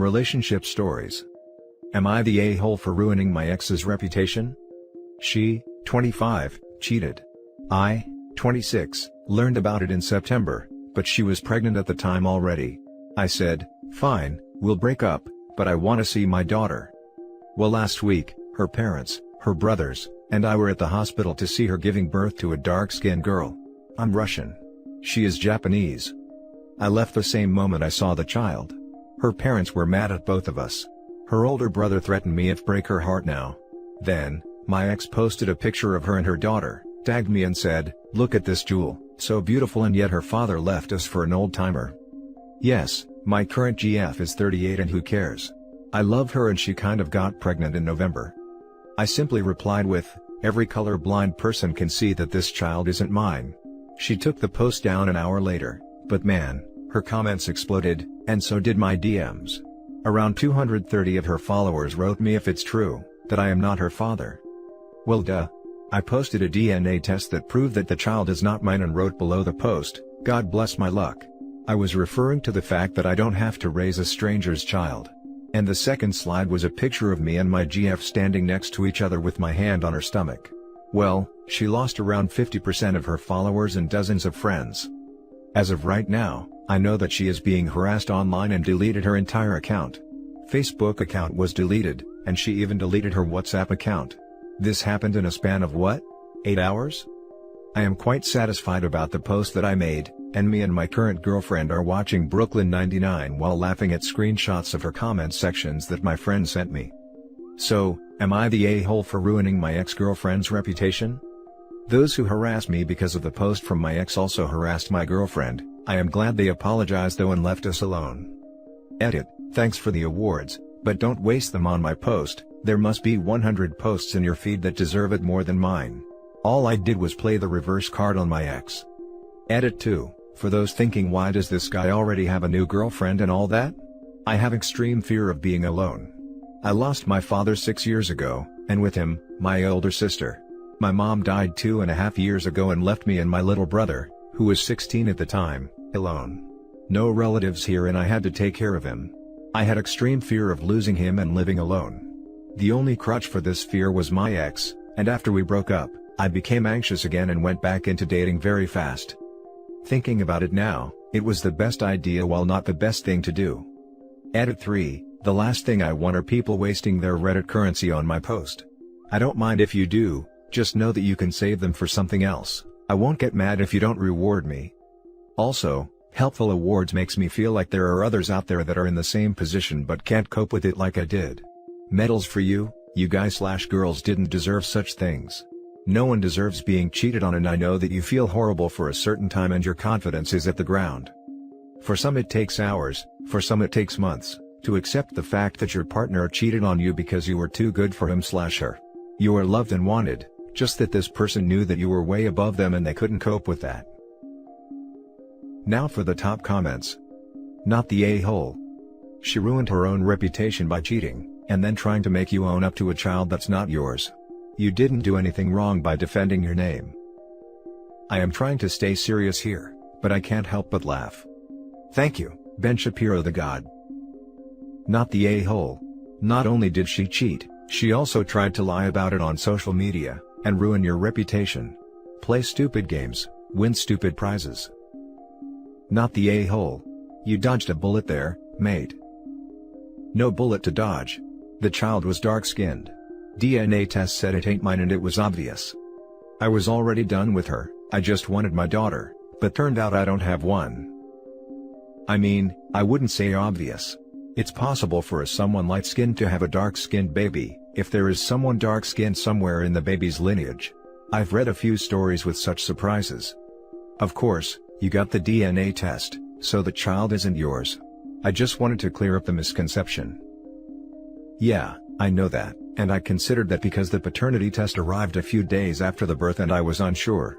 Relationship stories. Am I the a-hole for ruining my ex's reputation? She, 25, cheated. I, 26, learned about it in September, but she was pregnant at the time already. I said, fine, we'll break up, but I want to see my daughter. Well, last week, her parents, her brothers, and I were at the hospital to see her giving birth to a dark-skinned girl. I'm Russian. She is Japanese. I left the same moment I saw the child. Her parents were mad at both of us. Her older brother threatened me if break her heart now. Then, my ex posted a picture of her and her daughter, tagged me and said, look at this jewel, so beautiful, and yet her father left us for an old-timer. Yes, my current GF is 38 and who cares? I love her and she kind of got pregnant in November. I simply replied with, every color-blind person can see that this child isn't mine. She took the post down an hour later, but man, her comments exploded, and so did my DMs. Around 230 of her followers wrote me if it's true, that I am not her father. Well duh. I posted a DNA test that proved that the child is not mine and wrote below the post, God bless my luck. I was referring to the fact that I don't have to raise a stranger's child. And the second slide was a picture of me and my GF standing next to each other with my hand on her stomach. Well, she lost around 50% of her followers and dozens of friends. As of right now, I know that she is being harassed online and deleted her entire account. Facebook account was deleted, and she even deleted her WhatsApp account. This happened in a span of what? 8 hours? I am quite satisfied about the post that I made, and me and my current girlfriend are watching Brooklyn 99 while laughing at screenshots of her comment sections that my friend sent me. So, am I the a-hole for ruining my ex-girlfriend's reputation? Those who harassed me because of the post from my ex also harassed my girlfriend. I am glad they apologized though and left us alone. Edit, thanks for the awards, but don't waste them on my post. There must be 100 posts in your feed that deserve it more than mine. All I did was play the reverse card on my ex. Edit 2, for those thinking why does this guy already have a new girlfriend and all that? I have extreme fear of being alone. I lost my father 6 years ago, and with him, my older sister. My mom died 2.5 years ago and left me and my little brother, who was 16 at the time, alone. No relatives here and I had to take care of him. I had extreme fear of losing him and living alone. The only crutch for this fear was my ex, and after we broke up, I became anxious again and went back into dating very fast. Thinking about it now, it was the best idea while not the best thing to do. Edit 3, the last thing I want are people wasting their Reddit currency on my post. I don't mind if you do, just know that you can save them for something else. I won't get mad if you don't reward me. Also, helpful awards makes me feel like there are others out there that are in the same position but can't cope with it like I did. Medals for you, you guys/girls didn't deserve such things. No one deserves being cheated on, and I know that you feel horrible for a certain time and your confidence is at the ground. For some it takes hours, for some it takes months, to accept the fact that your partner cheated on you because you were too good for him/her. You are loved and wanted, just that this person knew that you were way above them and they couldn't cope with that. Now for the top comments. Not the a-hole. She ruined her own reputation by cheating, and then trying to make you own up to a child that's not yours. You didn't do anything wrong by defending your name. I am trying to stay serious here, but I can't help but laugh. Thank you, Ben Shapiro the God. Not the a-hole. Not only did she cheat, she also tried to lie about it on social media, and ruin your reputation. Play stupid games, win stupid prizes. Not the a-hole. You dodged a bullet there, mate. No bullet to dodge. The child was dark-skinned. DNA test said it ain't mine and it was obvious. I was already done with her, I just wanted my daughter, but turned out I don't have one. I mean, I wouldn't say obvious. It's possible for someone light-skinned to have a dark-skinned baby, if there is someone dark-skinned somewhere in the baby's lineage. I've read a few stories with such surprises. Of course, you got the DNA test, so the child isn't yours. I just wanted to clear up the misconception. Yeah, I know that, and I considered that because the paternity test arrived a few days after the birth and I was unsure.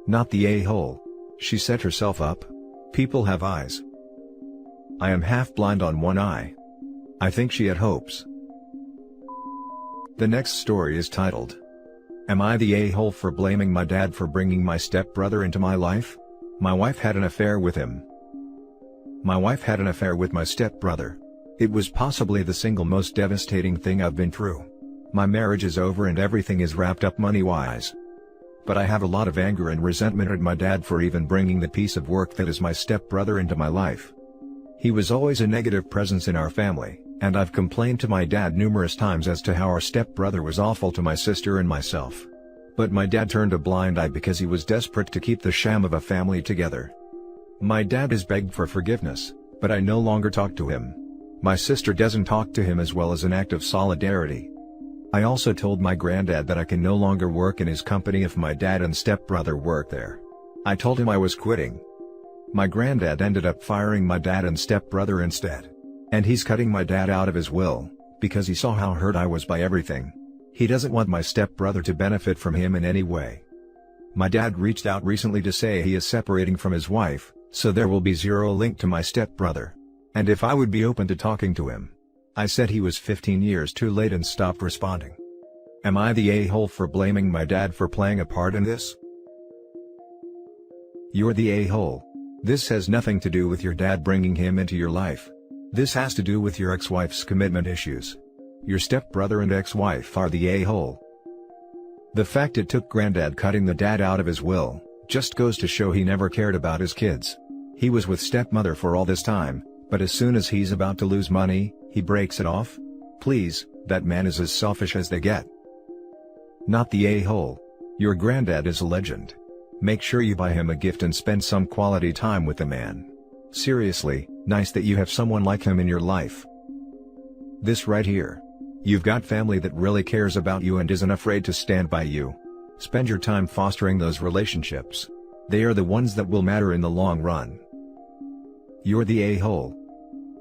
Not the a-hole. She set herself up. People have eyes. I am half blind on one eye. I think she had hopes. The next story is titled, Am I the a-hole for blaming my dad for bringing my stepbrother into my life? My wife had an affair with him. My wife had an affair with my stepbrother. It was possibly the single most devastating thing I've been through. My marriage is over and everything is wrapped up money-wise. But I have a lot of anger and resentment at my dad for even bringing the piece of work that is my stepbrother into my life. He was always a negative presence in our family, and I've complained to my dad numerous times as to how our stepbrother was awful to my sister and myself. But my dad turned a blind eye because he was desperate to keep the sham of a family together. My dad has begged for forgiveness, but I no longer talk to him. My sister doesn't talk to him as well as an act of solidarity. I also told my granddad that I can no longer work in his company if my dad and stepbrother work there. I told him I was quitting. My granddad ended up firing my dad and stepbrother instead. And he's cutting my dad out of his will, because he saw how hurt I was by everything. He doesn't want my stepbrother to benefit from him in any way. My dad reached out recently to say he is separating from his wife, so there will be zero link to my stepbrother. And if I would be open to talking to him. I said he was 15 years too late and stopped responding. Am I the a-hole for blaming my dad for playing a part in this? You're the a-hole. This has nothing to do with your dad bringing him into your life. This has to do with your ex-wife's commitment issues. Your stepbrother and ex-wife are the a-hole. The fact it took granddad cutting the dad out of his will, just goes to show he never cared about his kids. He was with stepmother for all this time, but as soon as he's about to lose money, he breaks it off? Please, that man is as selfish as they get. Not the a-hole. Your granddad is a legend. Make sure you buy him a gift and spend some quality time with the man. Seriously, nice that you have someone like him in your life. This right here. You've got family that really cares about you and isn't afraid to stand by you. Spend your time fostering those relationships. They are the ones that will matter in the long run. You're the a-hole.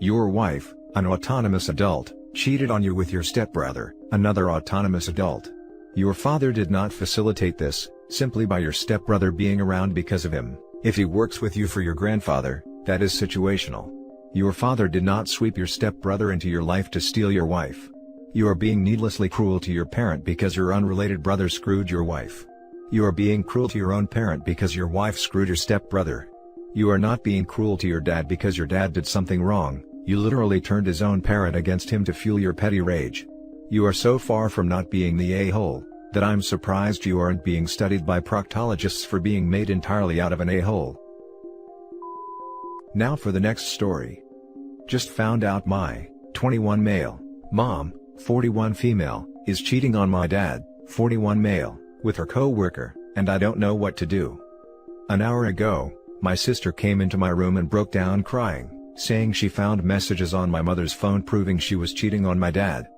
Your wife, an autonomous adult, cheated on you with your stepbrother, another autonomous adult. Your father did not facilitate this, simply by your stepbrother being around because of him. If he works with you for your grandfather, that is situational. Your father did not sweep your stepbrother into your life to steal your wife. You are being needlessly cruel to your parent because your unrelated brother screwed your wife. You are being cruel to your own parent because your wife screwed your stepbrother. You are not being cruel to your dad because your dad did something wrong. You literally turned his own parent against him to fuel your petty rage. You are so far from not being the a-hole, that I'm surprised you aren't being studied by proctologists for being made entirely out of an a-hole. Now for the next story. Just found out my 21 male mom, 41 female, is cheating on my dad, 41 male, with her co-worker, and I don't know what to do. An hour ago, my sister came into my room and broke down crying, saying she found messages on my mother's phone proving she was cheating on my dad.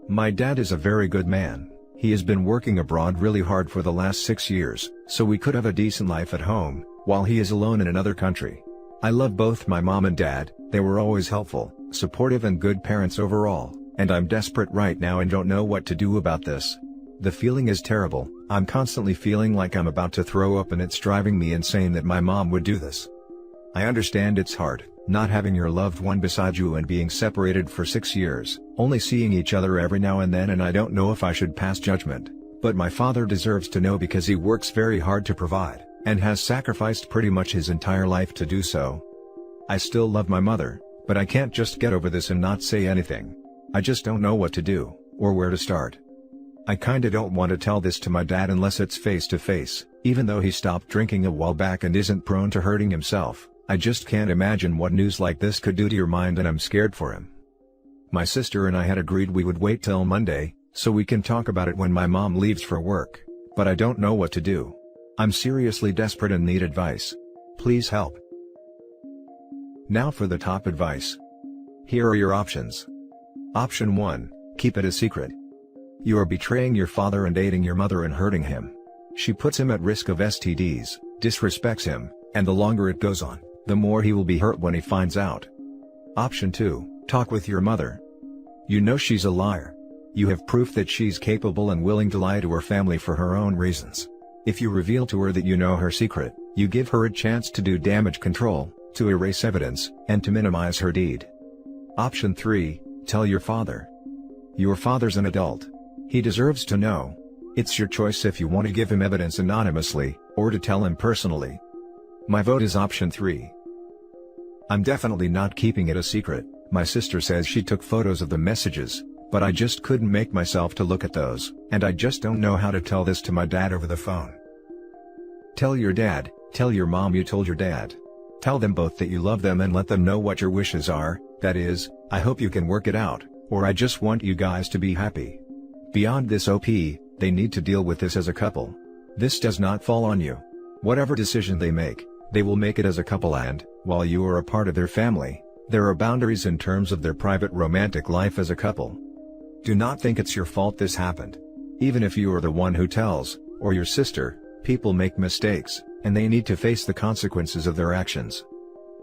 My dad is a very good man. He has been working abroad really hard for the last 6 years, so we could have a decent life at home, while he is alone in another country. I love both my mom and dad. They were always helpful, supportive and good parents overall, and I'm desperate right now and don't know what to do about this. The feeling is terrible. I'm constantly feeling like I'm about to throw up and it's driving me insane that my mom would do this. I understand it's hard, not having your loved one beside you and being separated for 6 years, only seeing each other every now and then, and I don't know if I should pass judgment, but my father deserves to know because he works very hard to provide, and has sacrificed pretty much his entire life to do so. I still love my mother, but I can't just get over this and not say anything. I just don't know what to do, or where to start. I kinda don't want to tell this to my dad unless it's face to face, even though he stopped drinking a while back and isn't prone to hurting himself. I just can't imagine what news like this could do to your mind and I'm scared for him. My sister and I had agreed we would wait till Monday, so we can talk about it when my mom leaves for work, but I don't know what to do. I'm seriously desperate and need advice. Please help. Now for the top advice. Here are your options. Option 1, keep it a secret. You are betraying your father and aiding your mother in hurting him. She puts him at risk of STDs, disrespects him, and the longer it goes on, the more he will be hurt when he finds out. Option 2, talk with your mother. You know she's a liar. You have proof that she's capable and willing to lie to her family for her own reasons. If you reveal to her that you know her secret, you give her a chance to do damage control, to erase evidence, and to minimize her deed. Option 3, tell your father. Your father's an adult. He deserves to know. It's your choice if you want to give him evidence anonymously, or to tell him personally. My vote is option 3. I'm definitely not keeping it a secret, My sister says she took photos of the messages, but I just couldn't make myself to look at those, and I just don't know how to tell this to my dad over the phone. Tell your dad, tell your mom you told your dad. Tell them both that you love them and let them know what your wishes are, that is, I hope you can work it out, or I just want you guys to be happy. Beyond this OP, they need to deal with this as a couple. This does not fall on you. Whatever decision they will make it as a couple, and, while you are a part of their family, there are boundaries in terms of their private romantic life as a couple. Do not think it's your fault this happened. Even if you are the one who tells, or your sister, people make mistakes, and they need to face the consequences of their actions.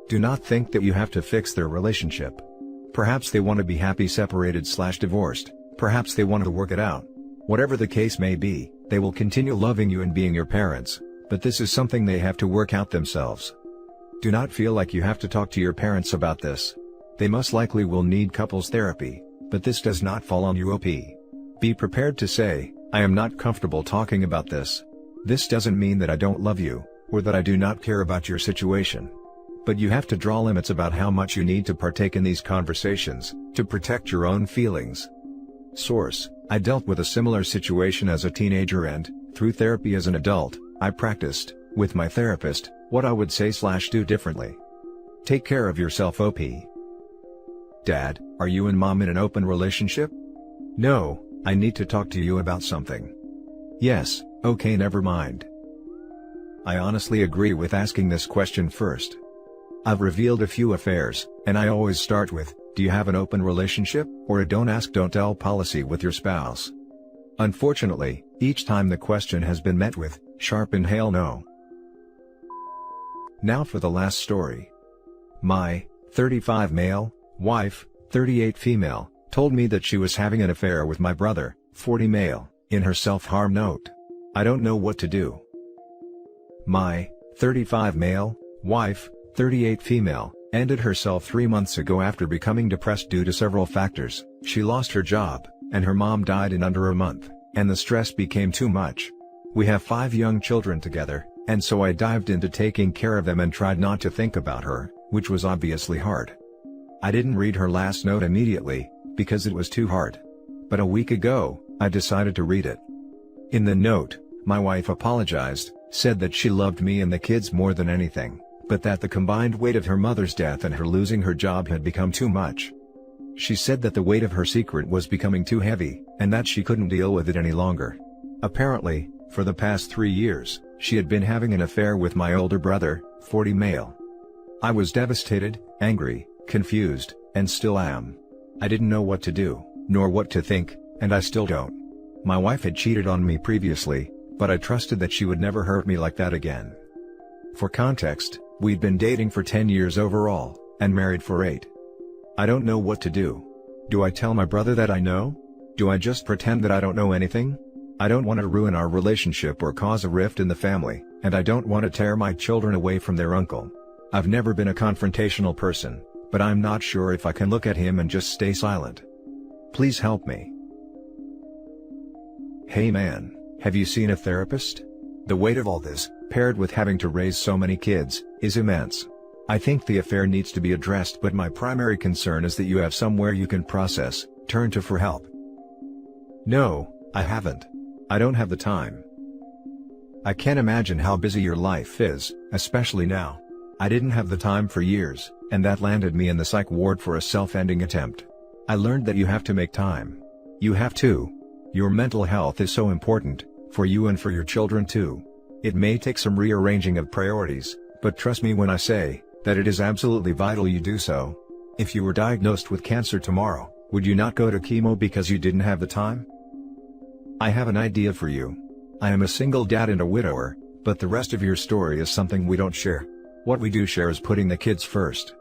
Do not think that you have to fix their relationship. Perhaps they want to be happy separated/divorced, perhaps they want to work it out. Whatever the case may be, they will continue loving you and being your parents, but this is something they have to work out themselves. Do not feel like you have to talk to your parents about this. They most likely will need couples therapy, but this does not fall on you OP. Be prepared to say, I am not comfortable talking about this. This doesn't mean that I don't love you, or that I do not care about your situation. But you have to draw limits about how much you need to partake in these conversations, to protect your own feelings. Source: I dealt with a similar situation as a teenager and, through therapy as an adult, I practiced, with my therapist, what I would say/do differently. Take care of yourself OP. Dad, are you and Mom in an open relationship? No, I need to talk to you about something. Yes, okay, never mind. I honestly agree with asking this question first. I've revealed a few affairs, and I always start with, do you have an open relationship, or a don't ask don't tell policy with your spouse? Unfortunately, each time the question has been met with, sharp and hell no. Now for the last story. My 35 male wife, 38 female, told me that she was having an affair with my brother, 40 male, in her self-harm note. I don't know what to do. My 35 male wife, 38 female, ended herself 3 months ago after becoming depressed due to several factors. She lost her job, and her mom died in under a month, and the stress became too much. We have 5 young children together, and so I dived into taking care of them and tried not to think about her, which was obviously hard. I didn't read her last note immediately, because it was too hard. But a week ago, I decided to read it. In the note, my wife apologized, said that she loved me and the kids more than anything, but that the combined weight of her mother's death and her losing her job had become too much. She said that the weight of her secret was becoming too heavy, and that she couldn't deal with it any longer. Apparently, for the past 3 years, she had been having an affair with my older brother, 40 male. I was devastated, angry, confused, and still am. I didn't know what to do, nor what to think, and I still don't. My wife had cheated on me previously, but I trusted that she would never hurt me like that again. For context, we'd been dating for 10 years overall, and married for 8. I don't know what to do. Do I tell my brother that I know? Do I just pretend that I don't know anything? I don't want to ruin our relationship or cause a rift in the family, and I don't want to tear my children away from their uncle. I've never been a confrontational person, but I'm not sure if I can look at him and just stay silent. Please help me. Hey man, have you seen a therapist? The weight of all this, paired with having to raise so many kids, is immense. I think the affair needs to be addressed, but my primary concern is that you have somewhere you can process, turn to for help. No, I haven't. I don't have the time. I can't imagine how busy your life is, especially now. I didn't have the time for years, and that landed me in the psych ward for a self-ending attempt. I learned that you have to make time. You have to. Your mental health is so important, for you and for your children too. It may take some rearranging of priorities, but trust me when I say that it is absolutely vital you do so. If you were diagnosed with cancer tomorrow, would you not go to chemo because you didn't have the time? I have an idea for you. I am a single dad and a widower, but the rest of your story is something we don't share. What we do share is putting the kids first.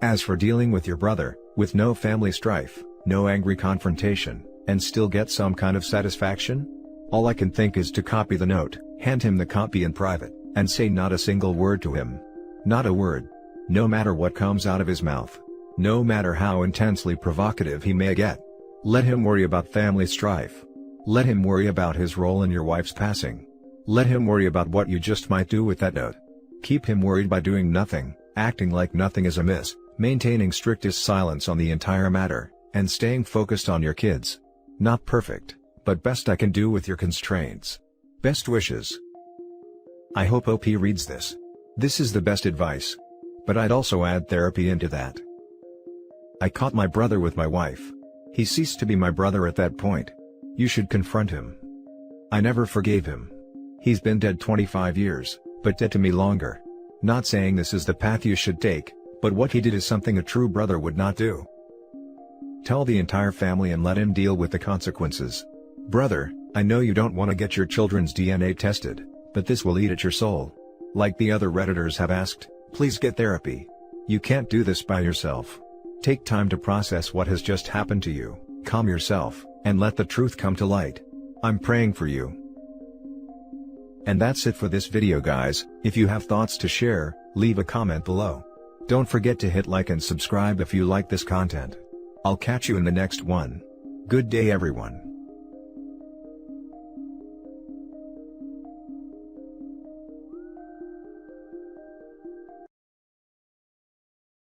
As for dealing with your brother, with no family strife, no angry confrontation, and still get some kind of satisfaction? All I can think is to copy the note, hand him the copy in private, and say not a single word to him. Not a word. No matter what comes out of his mouth. No matter how intensely provocative he may get. Let him worry about family strife. Let him worry about his role in your wife's passing. Let him worry about what you just might do with that note. Keep him worried by doing nothing, acting like nothing is amiss, maintaining strictest silence on the entire matter, and staying focused on your kids. Not perfect, but best I can do with your constraints. Best wishes. I hope OP reads this. This is the best advice. But I'd also add therapy into that. I caught my brother with my wife. He ceased to be my brother at that point. You should confront him. I never forgave him. He's been dead 25 years, but dead to me longer. Not saying this is the path you should take, but what he did is something a true brother would not do. Tell the entire family and let him deal with the consequences. Brother, I know you don't want to get your children's DNA tested, but this will eat at your soul. Like the other Redditors have asked, please get therapy. You can't do this by yourself. Take time to process what has just happened to you, calm yourself, and let the truth come to light. I'm praying for you. And that's it for this video guys. If you have thoughts to share, leave a comment below. Don't forget to hit like and subscribe if you like this content. I'll catch you in the next one. Good day everyone.